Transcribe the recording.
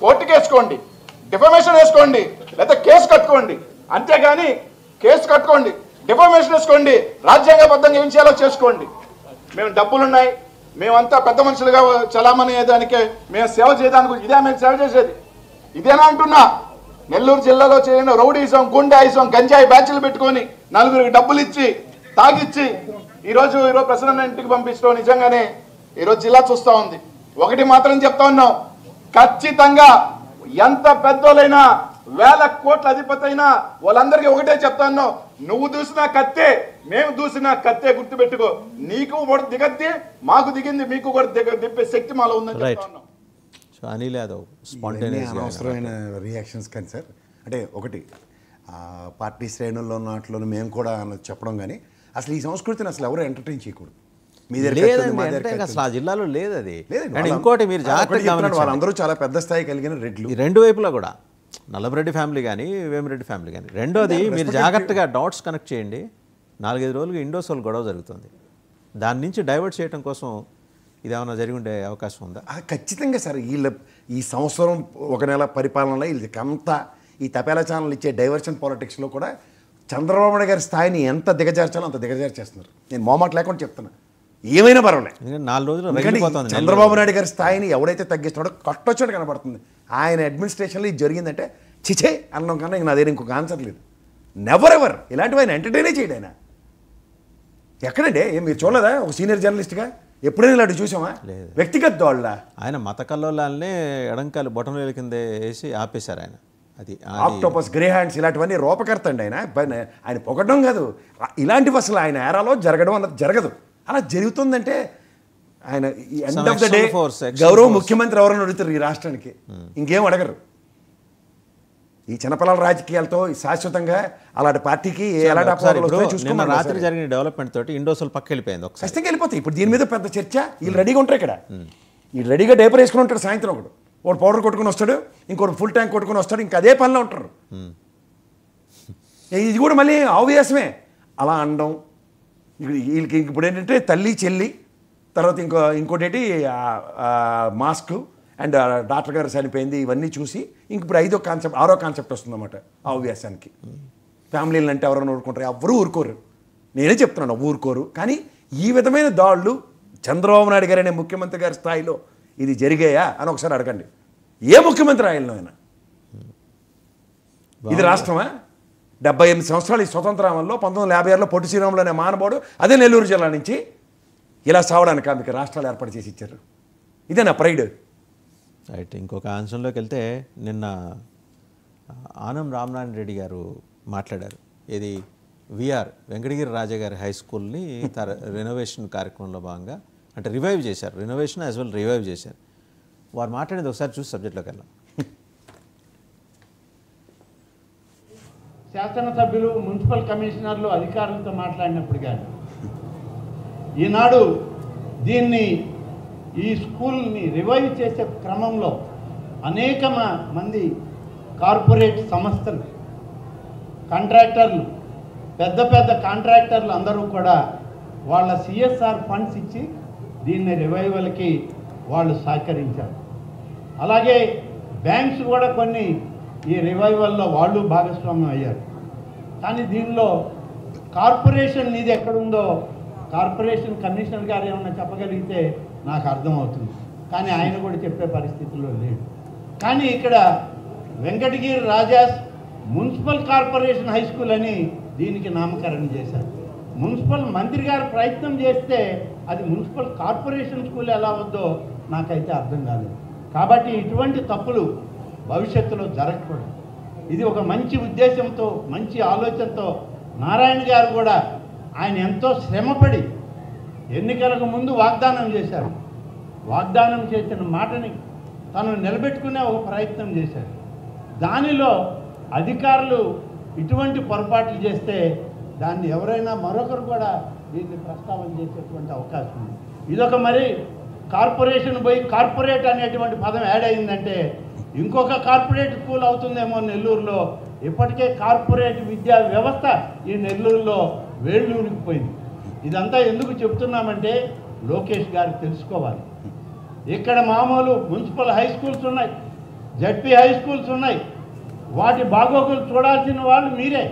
కోర్టుకి వేసుకోండి, డిఫమేషన్ వేసుకోండి, లేదా కేసు కట్టుకోండి. అంతేగాని కేసు కట్టుకోండి, డిఫమేషన్ వేసుకోండి, రాజ్యాంగబద్ధంగా ఏం చేయాలో చేసుకోండి. మేము డబ్బులున్నాయి, మేమంతా పెద్ద మనుషులుగా చలామణి అయ్యేదానికే, మేము సేవ చేయడానికి ఇదే మేము సేవ చేసేది. ఇదేనా అంటున్నా? నెల్లూరు జిల్లాలో చేరిన రౌడీజం, గుండాయిజం, గంజాయి బ్యాచ్లు పెట్టుకొని నలుగురికి డబ్బులు ఇచ్చి తాగిచ్చి ఈరోజు ప్రెసిడెంట్ ఇంటికి పంపించడం నిజంగానే ఈరోజు జిల్లా చూస్తూ ఉంది. ఒకటి మాత్రం చెప్తా ఉన్నాం, ఖచ్చితంగా ఎంత పెద్దోళ్ళైనా, వేల కోట్ల అధిపతి అయినా వాళ్ళందరికీ ఒకటే చెప్తా ఉన్నాం, నువ్వు దూసినా కత్తే, మేము దూసినా కత్తే, గుర్తుపెట్టుకో. నీకు కూడా దిగద్ది, మాకు దిగింది, మీకు కూడా దిప్పే శక్తి మాలో ఉందని చెప్తా ఉన్నాం. అనిల్ యాదవ్ అనవసరమైన రియాక్షన్స్ కానీ సార్, అంటే ఒకటి పార్టీ శ్రేణుల్లో ఉన్నట్లోనూ మేము కూడా చెప్పడం, కానీ అసలు ఈ సంస్కృతిని అసలు ఎవరు ఎంటర్టైన్ చేయకూడదు. మీ దగ్గర అసలు ఆ జిల్లాలో లేదు అది. ఇంకోటి మీరు జాగ్రత్తగా, వాళ్ళందరూ చాలా పెద్ద స్థాయి కలిగిన రెడ్లు, ఈ రెండు వైపులా కూడా, నల్లబరెడ్డి ఫ్యామిలీ కానీ వేమిరెడ్డి ఫ్యామిలీ కానీ. రెండోది మీరు జాగ్రత్తగా డాట్స్ కనెక్ట్ చేయండి. 4-5 రోజులుగా ఇండోసోల్ గొడవ జరుగుతుంది, దాని నుంచి డైవర్ట్ చేయడం కోసం ఇదేమన్నా జరిగి ఉండే అవకాశం ఉందా? ఖచ్చితంగా సార్. ఈ సంవత్సరం 1 నెల పరిపాలనలో వీళ్ళకంతా ఈ తపేలా ఛానల్ ఇచ్చే డైవర్షన్ పాలిటిక్స్లో కూడా చంద్రబాబు నాయుడు గారి స్థాయిని ఎంత దిగజార్చాలో అంత దిగజార్చేస్తున్నారు. నేను మొహమాట లేకుండా చెప్తున్నా, ఏమైనా పర్వాలేదు. 4 రోజులు చంద్రబాబు నాయుడు గారి స్థాయిని ఎవడైతే తగ్గిస్తున్నాడో కట్టొచ్చాడు కనబడుతుంది. ఆయన అడ్మినిస్ట్రేషన్లో ఇది జరిగిందంటే చిచే అనడం కన్నా నా దగ్గర ఇంకొక ఆన్సర్ లేదు. నెవర్ ఎవర్ ఇలాంటివి ఆయన ఎంటర్టైనే చేయడు. ఆయన ఎక్కడండి మీరు చూడలేదా ఒక సీనియర్ జర్నలిస్ట్గా? ఎప్పుడైనా ఇలాంటి చూసామా? వ్యక్తిగత దోళ్ళ ఆయన మత కల్లోలాలనే ఎడంకాలు బొటనవేల కింద వేసి ఆపేశారు ఆయన. అది ఆక్టోపస్, గ్రే హ్యాండ్స్ ఇలాంటివన్నీ రూపకర్త అండి ఆయన. ఆయన పొగడం కాదు, ఇలాంటివి అసలు ఆయన ఏరాలో జరగడం అన్నది జరగదు. అలా జరుగుతుందంటే ఆయన ఎండ్ ఆఫ్ ద డే గౌరవ ముఖ్యమంత్రి ఎవరైనా అడుగుతారు ఈ రాష్ట్రానికి, ఇంకేం అడగరు. ఈ చిన్నపిల్లల రాజకీయాలతో శాశ్వతంగా అలాంటి పార్టీకి రాత్రి జరిగిన డెవలప్మెంట్ తోటి ఇండోసోల్ పక్క వెళ్ళిపోయింది. ఖచ్చితంగా వెళ్ళిపోతాయి. ఇప్పుడు దీని మీద పెద్ద చర్చ. వీళ్ళు రెడీగా ఉంటారు ఇక్కడ, వీళ్ళు రెడీగా డేపర్ వేసుకుని ఉంటాడు. సాయంత్రం ఒకడు పౌడర్ కొట్టుకుని వస్తాడు, ఇంకోటి ఫుల్ ట్యాంక్ కొట్టుకుని వస్తాడు, ఇంకా అదే పనిలో ఉంటారు. ఇది కూడా మళ్ళీ ఆవేశమే అలా అనడం. వీళ్ళకి ఇప్పుడు ఏంటంటే తల్లి చెల్లి, తర్వాత ఇంకోటి ఏంటి మాస్క్ అండ్ డాక్టర్ గారు చనిపోయింది, ఇవన్నీ చూసి ఇంక ఇప్పుడు 6వ కాన్సెప్ట్ వస్తుందన్నమాట ఆవేశానికి. ఫ్యామిలీలు అంటే ఎవరైనా ఊరుకుంటారు? ఎవరు ఊరుకోరు. నేనే చెప్తున్నాను, ఊరుకోరు. కానీ ఈ విధమైన దాడులు చంద్రబాబు నాయుడు గారు అనే ముఖ్యమంత్రి గారి స్థాయిలో ఇది జరిగాయా అని ఒకసారి అడగండి. ఏ ముఖ్యమంత్రి ఆయనలో అయినా ఇది రాష్ట్రమా? 78 సంవత్సరాలు ఈ స్వతంత్రంలో 1956లో పొట్టి శ్రీరాములు అనే మానవుడు అదే నెల్లూరు జిల్లా నుంచి ఇలా సావడానికి మీకు రాష్ట్రాలు ఏర్పాటు చేసి ఇచ్చారు. ఇదే నా ప్రైడ్. రైట్. ఇంకొక అంశంలోకి వెళ్తే, నిన్న ఆనం రామనారాయణ రెడ్డి గారు మాట్లాడారు. ఇది విఆర్ వెంకటగిరి రాజా గారి హై స్కూల్ని రెనోవేషన్ కార్యక్రమంలో భాగంగా అంటే రివైవ్ చేశారు. రెనోవేషన్ యాజ్ వెల్ రివైవ్ చేశారు. వారు మాట్లాడేది ఒకసారి చూసి సబ్జెక్ట్లోకి వెళ్ళాం. శాసనసభ్యులు, మున్సిపల్ కమిషనర్లు అధికారులతో మాట్లాడినప్పుడు కానీ ఈనాడు దీన్ని ఈ స్కూల్ని రివైవ్ చేసే క్రమంలో అనేక మంది కార్పొరేట్ సంస్థలు, కాంట్రాక్టర్లు, పెద్ద పెద్ద కాంట్రాక్టర్లు అందరూ కూడా వాళ్ళ సిఎస్ఆర్ ఫండ్స్ ఇచ్చి దీన్ని రివైవల్కి వాళ్ళు సహకరించారు. అలాగే బ్యాంక్స్ కూడా కొన్ని ఈ రివైవల్లో వాళ్ళు భాగస్వామ్యం అయ్యారు. కానీ దీనిలో కార్పొరేషన్ నిధి ఎక్కడుందో కార్పొరేషన్ కమిషనర్ గారు ఏమన్నా చెప్పగలిగితే నాకు అర్థమవుతుంది. కానీ ఆయన కూడా చెప్పే పరిస్థితుల్లో లేడు. కానీ ఇక్కడ Venkatagiri Rajas municipal corporation high school అని దీనికి నామకరణం చేశారు. మున్సిపల్ మంత్రి గారు ప్రయత్నం చేస్తే అది మున్సిపల్ కార్పొరేషన్ స్కూల్ ఎలా వద్దో నాకైతే అర్థం కాలేదు. కాబట్టి ఇటువంటి తప్పులు భవిష్యత్తులో జరగకూడదు. ఇది ఒక మంచి ఉద్దేశంతో, మంచి ఆలోచనతో నారాయణ గారు కూడా ఆయన ఎంతో శ్రమపడి ఎన్నికలకు ముందు వాగ్దానం చేశారు. వాగ్దానం చేసిన మాటని తను నిలబెట్టుకునే ఒక ప్రయత్నం చేశారు. దానిలో అధికారులు ఇటువంటి పొరపాట్లు చేస్తే దాన్ని ఎవరైనా మరొకరు కూడా దీన్ని ప్రస్తావన చేసేటువంటి అవకాశం ఉంది. ఇదొక మరి కార్పొరేషన్ పోయి కార్పొరేట్ అనేటువంటి పదం యాడ్ అయిందంటే ఇంకొక కార్పొరేట్ స్కూల్ అవుతుందేమో నెల్లూరులో. ఇప్పటికే కార్పొరేట్ విద్యా వ్యవస్థ ఈ నెల్లూరులో వేళ్ళూరికిపోయింది. ఇదంతా ఎందుకు చెప్తున్నామంటే లోకేష్ గారు తెలుసుకోవాలి. ఇక్కడ మామూలు మున్సిపల్ హై స్కూల్స్ ఉన్నాయి, జడ్పీ హై స్కూల్స్ ఉన్నాయి, వాటి బాగోగులు చూడాల్సిన వాళ్ళు మీరే.